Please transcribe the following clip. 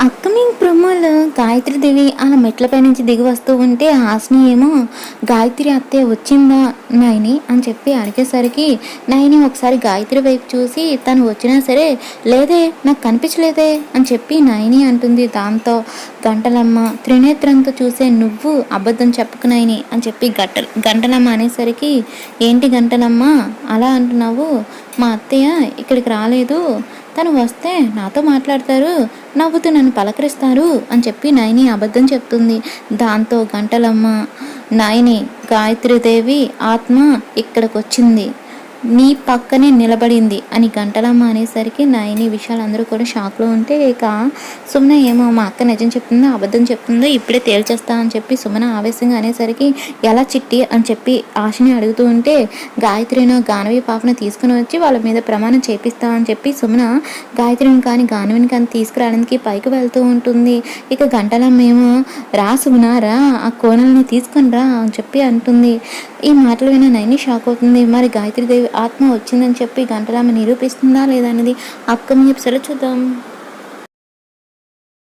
Upcoming ప్రోమోలో గాయత్రీదేవి అలా మెట్లపై నుంచి దిగి వస్తూ ఉంటే హాసిని ఏమో గాయత్రి అత్తే వచ్చిందా నయని అని చెప్పి అడిగేసరికి నయని ఒకసారి గాయత్రి వైపు చూసి తను వచ్చినా సరే లేదే నాకు కనిపించలేదే అని చెప్పి నయని అంటుంది. దాంతో గంటలమ్మ త్రినేత్రంతో చూసే నువ్వు అబద్ధం చెప్పకు నయని అని చెప్పి గంటలమ్మ అనేసరికి ఏంటి గంటలమ్మ అలా అంటున్నావు, మా అత్తయ్య ఇక్కడికి రాలేదు, తను వస్తే నాతో మాట్లాడతారు, నవ్వుతూ నన్ను పలకరిస్తారు అని చెప్పి నయని అబద్ధం చెప్తుంది. దాంతో గంటలమ్మ నయని గాయత్రీదేవి ఆత్మ ఇక్కడికి వచ్చింది, నీ పక్కనే నిలబడింది అని గంటలమ్మ అనేసరికి నయని విషయాలు అందరూ కూడా షాక్లో ఉంటే ఇక సుమన ఏమో మా అక్క నిజం చెప్తుందో అబద్ధం చెప్తుందో ఇప్పుడే తేల్చేస్తా అని చెప్పి సుమన ఆవేశంగా అనేసరికి ఎలా చిట్టి అని చెప్పి ఆశని అడుగుతూ ఉంటే గాయత్రినో గానవి పాపను తీసుకుని వచ్చి వాళ్ళ మీద ప్రమాణం చేపిస్తా అని చెప్పి సుమన గాయత్రిని కానీ గానవిని కానీ తీసుకురావడానికి పైకి వెళ్తూ ఉంటుంది. ఇక గంటలమ్మ ఏమో రా సుమన రా, ఆ కోణల్ని తీసుకొని రా అని చెప్పి అంటుంది. ఈ మాటలు విన నయని షాక్ అవుతుంది. మరి గాయత్రీదేవి ఆత్మ వచ్చిందని చెప్పి గంటలమ్మ నిరూపిస్తుందా లేదా అనేది అప్కమింగ్ ఎపిసోడ్లో చూద్దాం.